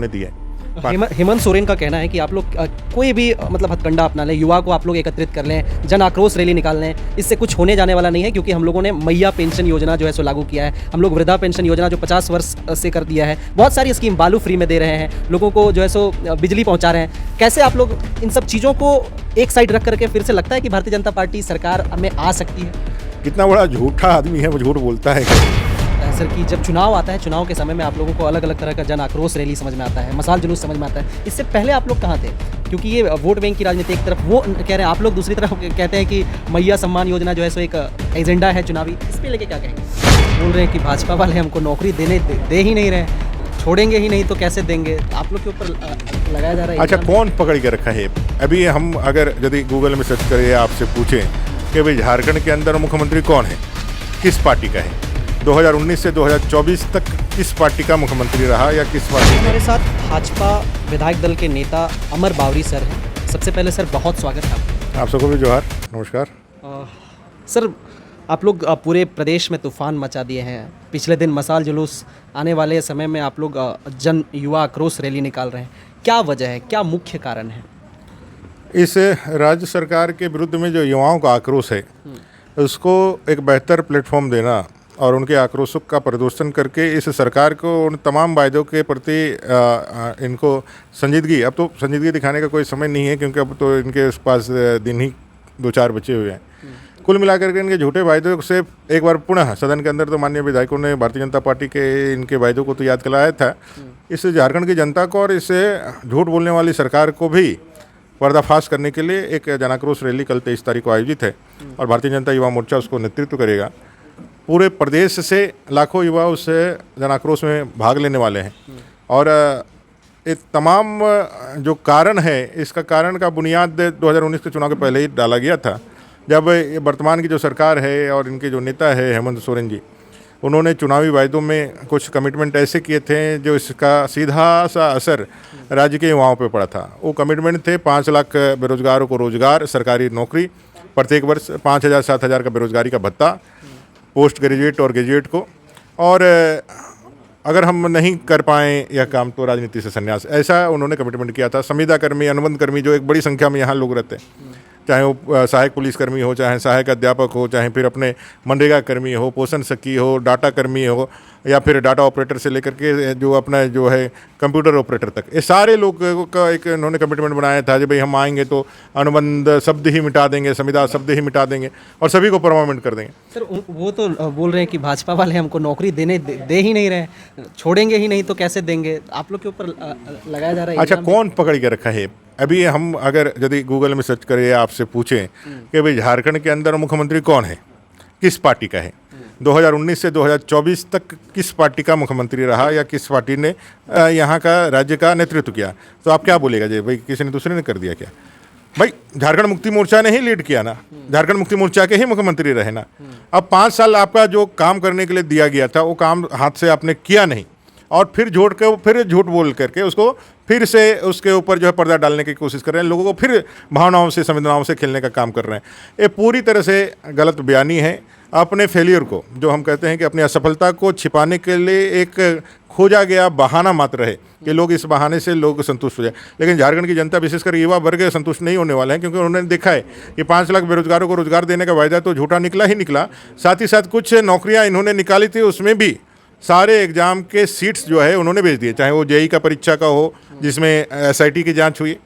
इन्होंने दिए हैं। हेमंत सोरेन का कहना है कि आप लोग कोई भी मतलब हथकंडा अपना लें, युवा को आप लोग एकत्रित कर लें, जन आक्रोश रैली निकाल लें, इससे कुछ होने जाने वाला नहीं है, क्योंकि हम लोगों ने मैया पेंशन योजना जो है सो लागू किया है, हम लोग वृद्धा पेंशन योजना जो 50 वर्ष से कर दिया है, बहुत सारी स्कीम बालू फ्री में दे रहे हैं, लोगों को जो है सो बिजली पहुँचा रहे हैं। कैसे आप लोग इन सब चीज़ों को एक साइड रख करके फिर से लगता है कि भारतीय जनता पार्टी सरकार में आ सकती है? कितना बड़ा झूठा आदमी है, वो झूठ बोलता है। सर कि जब चुनाव आता है, चुनाव के समय में आप लोगों को अलग अलग तरह का जन आक्रोश रैली समझ में आता है, मसाल जुलूस समझ में आता है, इससे पहले आप लोग कहाँ थे? क्योंकि ये वोट बैंक की राजनीति एक तरफ वो कह रहे हैं, आप लोग दूसरी तरफ कहते हैं कि मैया सम्मान योजना जो है सो एक एजेंडा है चुनावी, इस पर लेके क्या कहेंगे? बोल रहे हैं कि भाजपा वाले हमको नौकरी दे ही नहीं रहे, छोड़ेंगे ही नहीं तो कैसे देंगे, आप लोग के ऊपर लगाया जा रहा है। अच्छा, कौन पकड़ के रखा है? अभी हम अगर यदि गूगल में सर्च करें, आपसे पूछें कि भाई झारखंड के अंदर मुख्यमंत्री कौन है, किस पार्टी का है, 2019 से 2024 तक किस पार्टी का मुख्यमंत्री रहा या किस पार्टी? हमारे साथ भाजपा विधायक दल के नेता अमर बावरी सर हैं। सबसे पहले सर बहुत स्वागत है आप सबको भी जोहार, नमस्कार। सर आप लोग पूरे प्रदेश में तूफान मचा दिए हैं, पिछले दिन मसाल जुलूस, आने वाले समय में आप लोग जन युवा आक्रोश रैली निकाल रहे हैं, क्या वजह है, क्या मुख्य कारण है? इस राज्य सरकार के विरुद्ध में जो युवाओं का आक्रोश है, उसको एक बेहतर प्लेटफॉर्म देना और उनके आक्रोशों का प्रदर्शन करके इस सरकार को उन तमाम वायदों के प्रति इनको संजीदगी, अब तो संजीदगी दिखाने का कोई समय नहीं है, क्योंकि अब तो इनके पास दिन ही 2-4 बचे हुए हैं। कुल मिलाकर के इनके झूठे वायदों से एक बार पुनः सदन के अंदर तो माननीय विधायकों ने भारतीय जनता पार्टी के इनके वायदों को तो याद दिलाया था। इससे झारखंड की जनता को और इससे झूठ बोलने वाली सरकार को भी पर्दाफाश करने के लिए एक जनाक्रोश रैली कल 23 तारीख को आयोजित है और भारतीय जनता युवा मोर्चा उसको नेतृत्व करेगा। पूरे प्रदेश से लाखों युवा उस जनाक्रोश में भाग लेने वाले हैं और ये तमाम जो कारण है, इसका कारण का बुनियाद 2019 के चुनाव के पहले ही डाला गया था, जब ये वर्तमान की जो सरकार है और इनके जो नेता है हेमंत सोरेन जी, उन्होंने चुनावी वायदों में कुछ कमिटमेंट ऐसे किए थे जो इसका सीधा सा असर राज्य के युवाओं पे पड़ा था। वो कमिटमेंट थे 5 लाख बेरोजगारों को रोजगार, सरकारी नौकरी, प्रत्येक वर्ष 5,000-7,000 का बेरोजगारी का भत्ता, पोस्ट ग्रेजुएट और ग्रेजुएट को, और अगर हम नहीं कर पाएँ यह काम तो राजनीति से संन्यास, ऐसा उन्होंने कमिटमेंट किया था। संविदा कर्मी, अनुबंध कर्मी, जो एक बड़ी संख्या में यहाँ लोग रहते हैं, चाहे वो सहायक पुलिसकर्मी हो, चाहे सहायक अध्यापक हो, चाहे फिर अपने मनरेगा कर्मी हो, पोषण सखी हो, डाटा कर्मी हो, या फिर डाटा ऑपरेटर से लेकर के जो अपना जो है कंप्यूटर ऑपरेटर तक, ये सारे लोगों का एक उन्होंने कमिटमेंट बनाया था कि भाई हम आएंगे तो अनुबंध शब्द ही मिटा देंगे, संविदा शब्द ही मिटा देंगे और सभी को परमानेंट कर देंगे। सर वो तो बोल रहे हैं कि भाजपा वाले हमको नौकरी दे ही नहीं रहे, छोड़ेंगे ही नहीं तो कैसे देंगे, आप लोग के ऊपर लगाया जा रहा है। अच्छा, कौन पकड़ के रखा है? अभी हम अगर यदि गूगल में सर्च करें, आपसे पूछें कि भाई झारखंड के अंदर मुख्यमंत्री कौन है, किस पार्टी का है, 2019 से 2024 तक किस पार्टी का मुख्यमंत्री रहा या किस पार्टी ने यहाँ का राज्य का नेतृत्व किया, तो आप क्या बोलेगा जी भाई किसी ने दूसरे ने कर दिया क्या? भाई झारखंड मुक्ति मोर्चा ने ही लीड किया ना, झारखंड मुक्ति मोर्चा के ही मुख्यमंत्री रहे ना। अब 5 साल आपका जो काम करने के लिए दिया गया था वो काम हाथ से आपने किया नहीं, और फिर झूठ बोल करके उसको फिर से उसके ऊपर जो है पर्दा डालने की कोशिश कर रहे हैं, लोगों को फिर भावनाओं से, संवेदनाओं से खेलने का काम कर रहे हैं। ये पूरी तरह से गलत बयानी है। अपने फेलियर को, जो हम कहते हैं कि अपनी असफलता को छिपाने के लिए एक खोजा गया बहाना मात्र है कि लोग इस बहाने से लोग संतुष्ट हो जाए, लेकिन झारखंड की जनता विशेषकर युवा वर्ग संतुष्ट नहीं होने वाले हैं, क्योंकि उन्होंने देखा है कि 5 लाख बेरोजगारों को रोजगार देने का वायदा तो झूठा निकला ही निकला, साथ ही साथ कुछ नौकरियां इन्होंने निकाली थी, उसमें भी सारे एग्जाम के सीट्स जो है उन्होंने भेज दिए, चाहे वो जेई का परीक्षा का हो जिसमें एसआईटी की जांच हुई,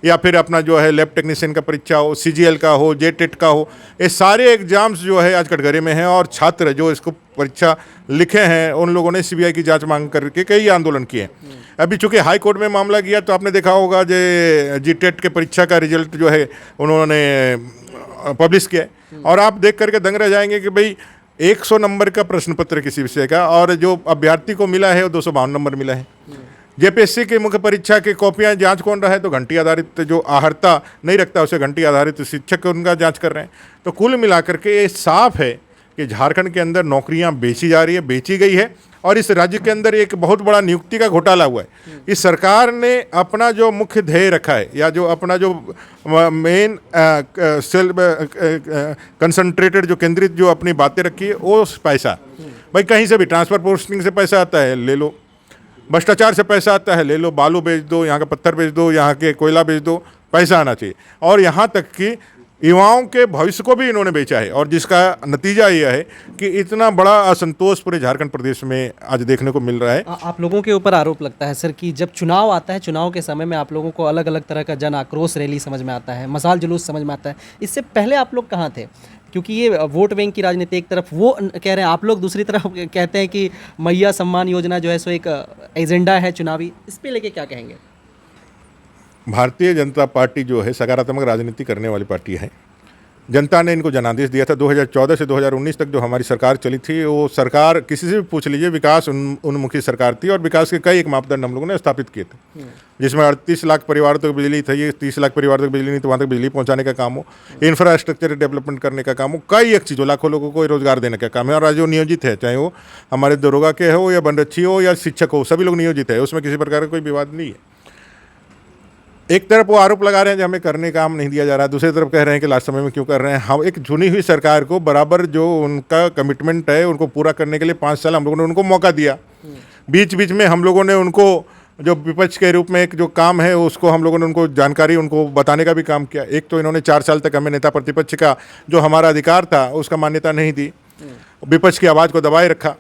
या फिर अपना जो है लैब टेक्नीशियन का परीक्षा हो, सीजीएल का हो, जेटेट का हो, ये सारे एग्जाम्स जो है आज कटघरे में हैं, और छात्र जो इसको परीक्षा लिखे हैं उन लोगों ने सीबीआई की जांच मांग करके कई आंदोलन किए हैं। अभी चूंकि हाई कोर्ट में मामला गया तो आपने देखा होगा जो जीटेट के परीक्षा का रिजल्ट जो है उन्होंने पब्लिश किया है, और आप देख करके दंग रह जाएंगे कि भाई 100 नंबर का प्रश्न पत्र किसी विषय का, और जो अभ्यर्थी को मिला है वो 252 नंबर मिला है। जेपीएससी की मुख्य परीक्षा की कॉपियां जांच कौन रहा है, तो घंटी आधारित जो आहर्ता नहीं रखता उसे घंटी आधारित शिक्षक उनका जांच कर रहे हैं। तो कुल मिलाकर के ये साफ है कि झारखंड के अंदर नौकरियां बेची जा रही है, बेची गई है, और इस राज्य के अंदर एक बहुत बड़ा नियुक्ति का घोटाला हुआ है। इस सरकार ने अपना जो मुख्य ध्येय रखा है, या जो अपना जो मेन सेल्फ कंसंट्रेटेड जो केंद्रित जो अपनी बातें रखी है, वो पैसा भाई कहीं से भी ट्रांसफर पोस्टिंग से पैसा आता है ले लो, भ्रष्टाचार से पैसा आता है, ले लो, बालू बेच दो, यहाँ का पत्थर बेच दो, यहाँ के कोयला बेच दो, पैसा आना चाहिए। और यहाँ तक कि युवाओं के भविष्य को भी इन्होंने बेचा है, और जिसका नतीजा यह है कि इतना बड़ा असंतोष पूरे झारखंड प्रदेश में आज देखने को मिल रहा है। आप लोगों के ऊपर आरोप लगता है सर कि जब चुनाव आता है, चुनाव के समय में आप लोगों को अलग अलग तरह का जन आक्रोश रैली समझ में आता है, मशाल जुलूस समझ में आता है। इससे पहले आप लोग कहाँ थे? क्योंकि ये वोट बैंक की राजनीति एक तरफ वो कह रहे हैं, आप लोग दूसरी तरफ कहते हैं कि मैया सम्मान योजना जो है सो एक एजेंडा है चुनावी, इस पे लेके क्या कहेंगे? भारतीय जनता पार्टी जो है सकारात्मक राजनीति करने वाली पार्टी है। जनता ने इनको जनादेश दिया था। 2014 से 2019 तक जो हमारी सरकार चली थी, वो सरकार किसी से भी पूछ लीजिए, विकास उन्मुखी सरकार थी, और विकास के कई एक मापदंड हम लोगों ने स्थापित किए थे, जिसमें 38 लाख परिवारों तक बिजली थी, ये 30 लाख परिवार तक बिजली नहीं तो वहाँ तक बिजली पहुँचाने का काम हो, इंफ्रास्ट्रक्चर डेवलपमेंट करने का काम हो, कई एक चीज़ों, लाखों लोगों को रोजगार देने का काम है। और आज जो नियोजित है, चाहे वो हमारे दरोगा के हो या बनरक्षी हो या शिक्षक हो, सभी लोग नियोजित है, उसमें किसी प्रकार का कोई विवाद नहीं है। एक तरफ वो आरोप लगा रहे हैं कि हमें करने का काम नहीं दिया जा रहा है, दूसरी तरफ कह रहे हैं कि लास्ट समय में क्यों कर रहे हैं। हम एक चुनी हुई सरकार को बराबर जो उनका कमिटमेंट है उनको पूरा करने के लिए 5 साल हम लोगों ने उनको मौका दिया। बीच बीच में हम लोगों ने उनको जो विपक्ष के रूप में एक जो काम है उसको हम लोगों ने उनको जानकारी उनको बताने का भी काम किया। एक तो इन्होंने 4 साल तक हमें नेता प्रतिपक्ष का जो हमारा अधिकार था उसका मान्यता नहीं दी, विपक्ष की आवाज़ को दबाए रखा।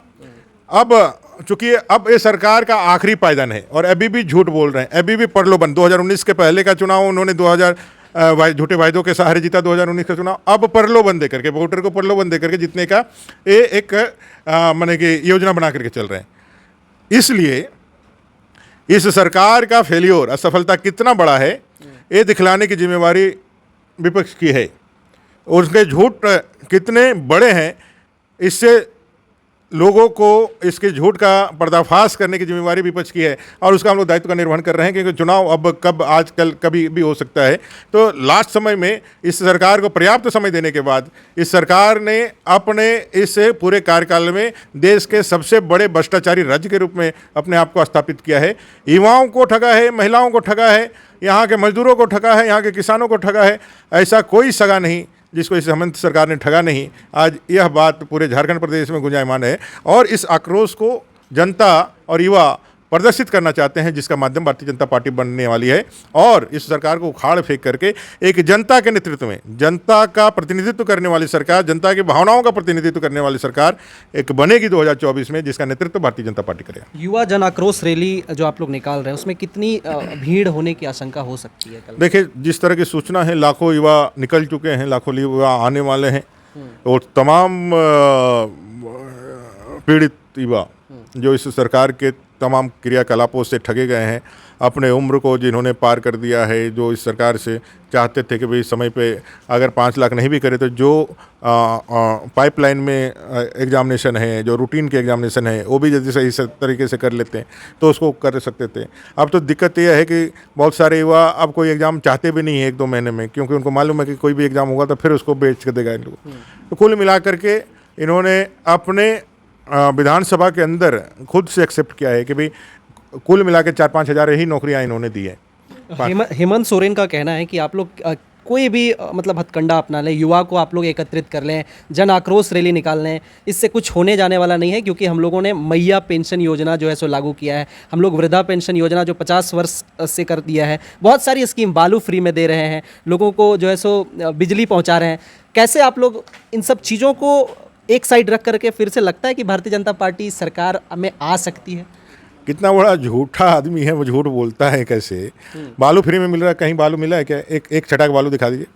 अब चूंकि अब ये सरकार का आखिरी पायदान है और अभी भी झूठ बोल रहे हैं, अभी भी प्रलोभन। 2019 के पहले का चुनाव उन्होंने 2000 झूठे वायदों के सहारे जीता 2019 का चुनाव, अब प्रलोभन दे करके, वोटर को प्रलोभन दे करके जीतने का ये एक माने कि योजना बना करके चल रहे हैं। इसलिए इस सरकार का फेलियर, असफलता कितना बड़ा है ये दिखलाने की जिम्मेवारी विपक्ष की है। उसके झूठ कितने बड़े हैं, इससे लोगों को इसके झूठ का पर्दाफाश करने की जिम्मेवारी विपक्ष की है, और उसका हम लोग दायित्व का निर्वहन कर रहे हैं। क्योंकि चुनाव अब कब, आज कल, कभी भी हो सकता है। तो लास्ट समय में इस सरकार को पर्याप्त समय देने के बाद इस सरकार ने अपने इस पूरे कार्यकाल में देश के सबसे बड़े भ्रष्टाचारी राज्य के रूप में अपने आप को स्थापित किया है। युवाओं को ठगा है, महिलाओं को ठगा है, यहाँ के मजदूरों को ठगा है, यहाँ के किसानों को ठगा है। ऐसा कोई सगा नहीं जिसको इस हेमंत सरकार ने ठगा नहीं। आज यह बात पूरे झारखंड प्रदेश में गुंजायमान है, और इस आक्रोश को जनता और युवा प्रदर्शित करना चाहते हैं, जिसका माध्यम भारतीय जनता पार्टी बनने वाली है। और इस सरकार को उखाड़ फेंक करके एक जनता के नेतृत्व में, जनता का प्रतिनिधित्व करने वाली सरकार, जनता की भावनाओं का प्रतिनिधित्व करने वाली सरकार एक बनेगी 2024 में, जिसका नेतृत्व भारतीय जनता पार्टी करेगा। युवा जन आक्रोश रैली जो आप लोग निकाल रहे हैं, उसमें कितनी भीड़ होने की आशंका हो सकती है? देखिए, जिस तरह की सूचना है, लाखों युवा निकल चुके हैं, लाखों युवा आने वाले हैं, और तमाम पीड़ित युवा जो इस सरकार के तमाम क्रियाकलापों से ठगे गए हैं, अपने उम्र को जिन्होंने पार कर दिया है, जो इस सरकार से चाहते थे कि भाई समय पे अगर 5 लाख नहीं भी करे तो जो पाइपलाइन में एग्जामिनेशन है, जो रूटीन के एग्जामिनेशन है, वो भी यदि सही तरीके से कर लेते हैं तो उसको कर सकते थे। अब तो दिक्कत यह है कि बहुत सारे युवा अब कोई एग्ज़ाम चाहते भी नहीं है 1-2 महीने में, क्योंकि उनको मालूम है कि कोई भी एग्ज़ाम होगा तो फिर उसको बेच कर देगा इन लोग। तो कुल मिला करके इन्होंने अपने विधानसभा के अंदर खुद से एक्सेप्ट किया है कि भाई कुल मिला के 4-5 हज़ार ही नौकरियां इन्होंने दी है। हेमंत सोरेन का कहना है कि आप लोग कोई भी मतलब हथकंडा अपना लें, युवा को आप लोग एकत्रित कर लें, जन आक्रोश रैली निकाल लें, इससे कुछ होने जाने वाला नहीं है। क्योंकि हम लोगों ने मैया पेंशन योजना जो है सो लागू किया है, हम लोग वृद्धा पेंशन योजना जो 50 वर्ष से कर दिया है, बहुत सारी स्कीम, बालू फ्री में दे रहे हैं, लोगों को जो है सो बिजली पहुँचा रहे हैं। कैसे आप लोग इन सब चीज़ों को एक साइड रख करके फिर से लगता है कि भारतीय जनता पार्टी सरकार में आ सकती है? कितना बड़ा झूठा आदमी है वो, झूठ बोलता है कैसे? बालू फ्री में मिल रहा है, कहीं बालू मिला है क्या? एक छटाक बालू दिखा दीजिए।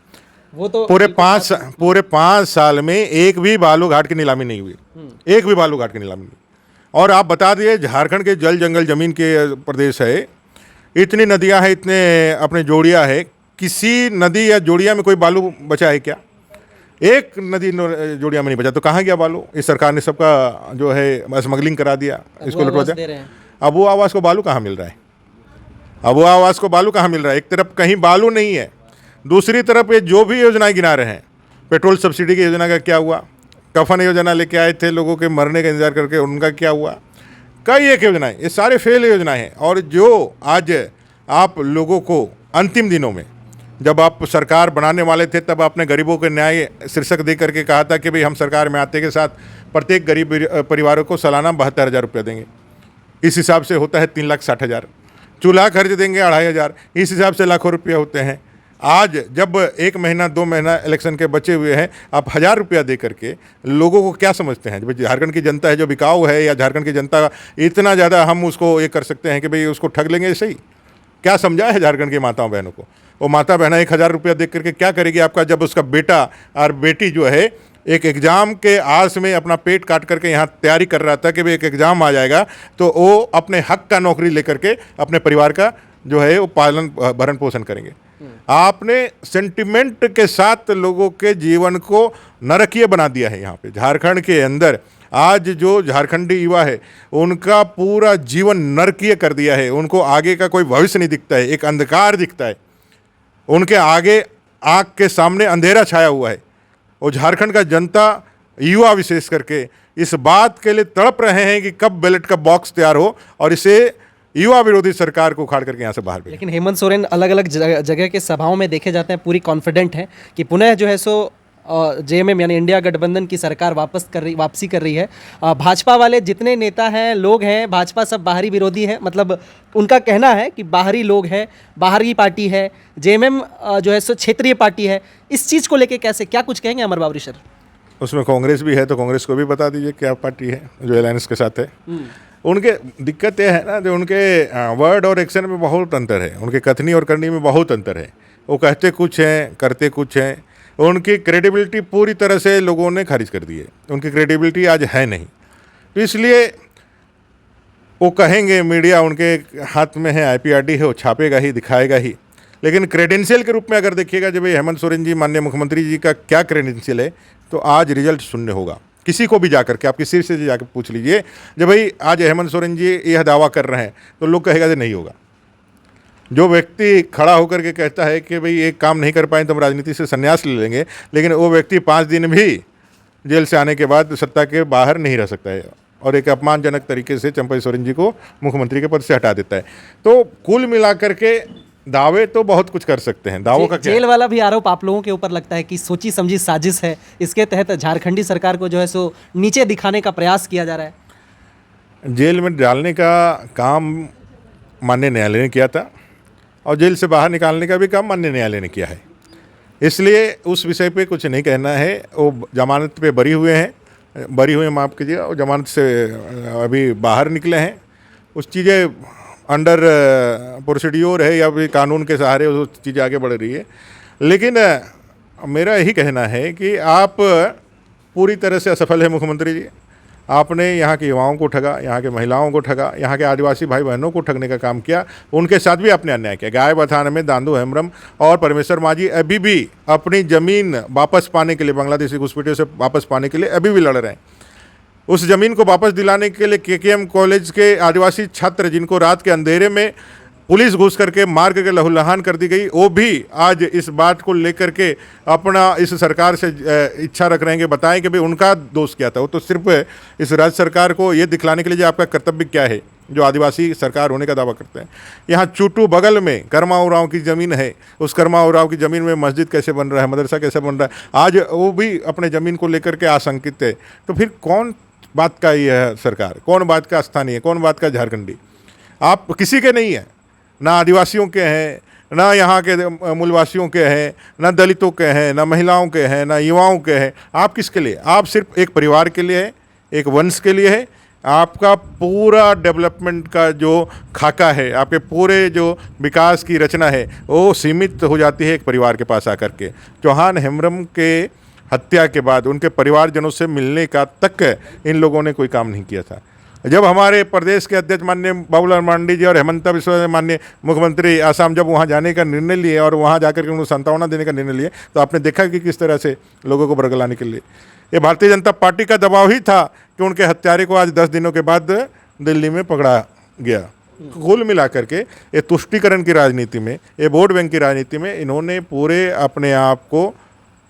वो तो पूरे 5 साल में एक भी बालू घाट की नीलामी नहीं हुई, एक भी बालू घाट की नीलामी नहीं। और आप बता दिए, झारखंड के जल जंगल जमीन के प्रदेश है, इतनी नदियाँ हैं, इतने अपने जोड़ियाँ है, किसी नदी या जोड़िया में कोई बालू बचा है क्या? एक नदी जोड़िया में नहीं बचा, तो कहाँ गया बालू? इस सरकार ने सबका जो है स्मगलिंग करा दिया, इसको लुटवा दिया। अब वो आवास को बालू कहाँ मिल रहा है? अब वो आवास को बालू कहाँ मिल रहा है? एक तरफ कहीं बालू नहीं है, दूसरी तरफ ये जो भी योजनाएं गिना रहे हैं, पेट्रोल सब्सिडी की योजना का क्या हुआ? कफन योजना लेके आए थे, लोगों के मरने का इंतजार करके, उनका क्या हुआ? कई एक योजनाएं, ये सारे फेल योजनाएं हैं। और जो आज आप लोगों को अंतिम दिनों में, जब आप सरकार बनाने वाले थे, तब आपने गरीबों के न्याय शीर्षक दे करके कहा था कि भाई हम सरकार में आते के साथ प्रत्येक गरीब परिवारों को सालाना 72,000 रुपये देंगे। इस हिसाब से होता है 3,60,000। चूल्हा खर्च देंगे 2,500, इस हिसाब से लाखों रुपया होते हैं। आज जब 1 महीना 2 महीना इलेक्शन के बचे हुए हैं, आप 1,000 रुपया दे करके लोगों को क्या समझते हैं? जब झारखंड की जनता है जो बिकाऊ है, या झारखंड की जनता इतना ज़्यादा हम उसको ये कर सकते हैं कि भाई उसको ठग लेंगे? ऐसे ही क्या समझा है झारखंड की माताओं बहनों को? वो माता बहना 1,000 रुपया देख करके क्या करेगी आपका, जब उसका बेटा और बेटी जो है एक एग्ज़ाम के आस में अपना पेट काट करके यहाँ तैयारी कर रहा था कि भाई एक एग्ज़ाम आ जाएगा तो वो अपने हक का नौकरी लेकर के अपने परिवार का जो है वो पालन भरण पोषण करेंगे। आपने सेंटिमेंट के साथ लोगों के जीवन को नरकीय बना दिया है। यहाँ पे झारखंड के अंदर आज जो झारखंडी युवा है उनका पूरा जीवन नरकीय कर दिया है। उनको आगे का कोई भविष्य नहीं दिखता है, एक अंधकार दिखता है। उनके आगे आँख के सामने अंधेरा छाया हुआ है। और झारखंड का जनता, युवा विशेष करके, इस बात के लिए तड़प रहे हैं कि कब बैलेट का बॉक्स तैयार हो और इसे युवा विरोधी सरकार को उखाड़ करके यहाँ से बाहर भेजें। लेकिन हेमंत सोरेन अलग अलग जगह के सभाओं में देखे जाते हैं पूरी कॉन्फिडेंट हैं कि पुनः जो है सो जेएमएम यानी इंडिया गठबंधन की सरकार वापसी कर रही है। भाजपा वाले जितने नेता हैं, लोग हैं, भाजपा सब बाहरी विरोधी हैं। मतलब उनका कहना है कि बाहरी लोग हैं, बाहरी पार्टी है, जेएमएम जो है सो क्षेत्रीय पार्टी है। इस चीज़ को लेके कैसे क्या कुछ कहेंगे अमर बावरी सर? उसमें कांग्रेस भी है तो कांग्रेस को भी बता दीजिए क्या पार्टी है जो अलायंस के साथ है। उनके दिक्कत ये है ना, जो उनके वर्ड और एक्शन में बहुत अंतर है, उनके कथनी और करनी में बहुत अंतर है। वो कहते कुछ हैं, करते कुछ हैं। उनकी क्रेडिबिलिटी पूरी तरह से लोगों ने खारिज कर दी है। उनकी क्रेडिबिलिटी आज है नहीं, तो इसलिए वो कहेंगे, मीडिया उनके हाथ में है, आईपीआरडी है, वो छापेगा ही, दिखाएगा ही। लेकिन क्रेडेंशियल के रूप में अगर देखिएगा जब हेमंत सोरेन जी, माननीय मुख्यमंत्री जी का क्या क्रेडेंशियल है, तो आज रिजल्ट शून्य होगा। किसी को भी जाकर के आप किसी से जाकर पूछ लीजिए, जब भाई आज हेमंत सोरेन जी यह दावा कर रहे हैं, तो लोग कहेगा कि नहीं होगा। जो व्यक्ति खड़ा होकर के कहता है कि भाई एक काम नहीं कर पाए तो हम राजनीति से संन्यास ले लेंगे, लेकिन वो व्यक्ति 5 दिन भी जेल से आने के बाद सत्ता के बाहर नहीं रह सकता है और एक अपमानजनक तरीके से चंपई सोरेन जी को मुख्यमंत्री के पद से हटा देता है। तो कुल मिलाकर के दावे तो बहुत कुछ कर सकते हैं। दावों का क्या? जेल वाला भी आरोप आप लोगों के ऊपर लगता है कि सोची समझी साजिश है, इसके तहत झारखंडी सरकार को जो है सो नीचे दिखाने का प्रयास किया जा रहा है। जेल में डालने का काम माननीय न्यायालय ने किया था और जेल से बाहर निकालने का भी काम माननीय न्यायालय ने किया है, इसलिए उस विषय पे कुछ नहीं कहना है। वो जमानत पे बरी हुए हैं, माफ़ कीजिए, और जमानत से अभी बाहर निकले हैं। उस चीज़ें अंडर प्रोसीड्योर है या फिर कानून के सहारे वो चीज़ें आगे बढ़ रही है। लेकिन मेरा यही कहना है कि आप पूरी तरह से असफल है मुख्यमंत्री जी। आपने यहाँ के युवाओं को ठगा, यहाँ के महिलाओं को ठगा, यहाँ के आदिवासी भाई बहनों को ठगने का काम किया। उनके साथ भी आपने अन्याय किया। गाय बथान में दांदू हेम्ब्रम और परमेश्वर मांझी अभी भी अपनी ज़मीन वापस पाने के लिए, बांग्लादेशी घुसपैठियों से वापस पाने के लिए अभी भी लड़ रहे हैं। उस ज़मीन को वापस दिलाने के लिए केकेएम कॉलेज के आदिवासी छात्र, जिनको रात के अंधेरे में पुलिस घुस करके मार करके लहूलुहान कर दी गई, वो भी आज इस बात को लेकर के अपना इस सरकार से इच्छा रख रहे हैं कि बताएं कि भाई उनका दोष क्या था। वो तो सिर्फ इस राज्य सरकार को ये दिखलाने के लिए आपका कर्तव्य क्या है, जो आदिवासी सरकार होने का दावा करते हैं। यहाँ चूटू बगल में कर्मा उरांव की ज़मीन है, उस कर्मा उरांव की ज़मीन में मस्जिद कैसे बन रहा है, मदरसा कैसे बन रहा है, आज वो भी अपने ज़मीन को लेकर के आशंकित है। तो फिर कौन बात का ये है सरकार, कौन बात का स्थानीय, कौन बात का झारखंडी? आप किसी के नहीं है, ना आदिवासियों के हैं, ना यहाँ के मूलवासियों के हैं, ना दलितों के हैं, ना महिलाओं के हैं, ना युवाओं के हैं। आप किसके लिए? आप सिर्फ एक परिवार के लिए है, एक वंश के लिए है। आपका पूरा डेवलपमेंट का जो खाका है, आपके पूरे जो विकास की रचना है, वो सीमित हो जाती है एक परिवार के पास आकर के। चौहान हेम्ब्रम के हत्या के बाद उनके परिवारजनों से मिलने का तक इन लोगों ने कोई काम नहीं किया था। जब हमारे प्रदेश के अध्यक्ष माननीय बाबूलाल मरांडी जी और हेमंत बिस्वा माननीय मुख्यमंत्री आसाम जब वहाँ जाने का निर्णय लिए और वहाँ जाकर के उनको सांत्वना देने का निर्णय लिए, तो आपने देखा कि किस तरह से लोगों को बरगलाने के लिए ये भारतीय जनता पार्टी का दबाव ही था कि उनके हत्यारे को आज 10 दिनों के बाद दिल्ली में पकड़ा गया। कुल मिला करके ये तुष्टीकरण की राजनीति में, ये वोट बैंक की राजनीति में इन्होंने पूरे अपने आप को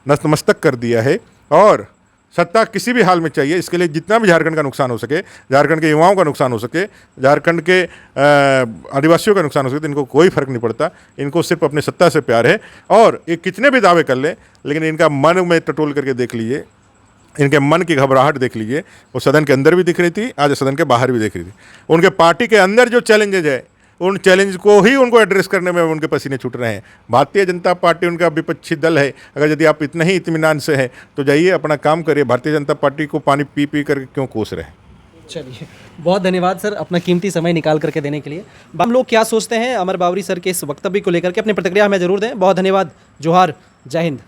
नतमस्तक कर दिया है। और सत्ता किसी भी हाल में चाहिए, इसके लिए जितना भी झारखंड का नुकसान हो सके, झारखंड के युवाओं का नुकसान हो सके, झारखंड के आदिवासियों का नुकसान हो सके, तो इनको कोई फर्क नहीं पड़ता। इनको सिर्फ अपनी सत्ता से प्यार है। और ये कितने भी दावे कर लें, लेकिन इनका मन में टटोल करके देख लीजिए, इनके मन की घबराहट देख लीजिए, वो सदन के अंदर भी दिख रही थी, आज सदन के बाहर भी दिख रही थी। उनके पार्टी के अंदर जो चैलेंजेज है, उन चैलेंज को ही उनको एड्रेस करने में उनके पसीने छूट रहे हैं। भारतीय जनता पार्टी उनका विपक्षी दल है। अगर यदि आप इतने ही इत्मीनान से हैं तो जाइए अपना काम करिए। भारतीय जनता पार्टी को पानी पी पी करके क्यों कोस रहे हैं? चलिए, बहुत धन्यवाद सर अपना कीमती समय निकाल करके देने के लिए। हम लोग क्या सोचते हैं अमर बावरी सर के इस वक्तव्य को लेकर के अपनी प्रतिक्रिया हमें जरूर दें। बहुत धन्यवाद। जोहार, जय हिंद।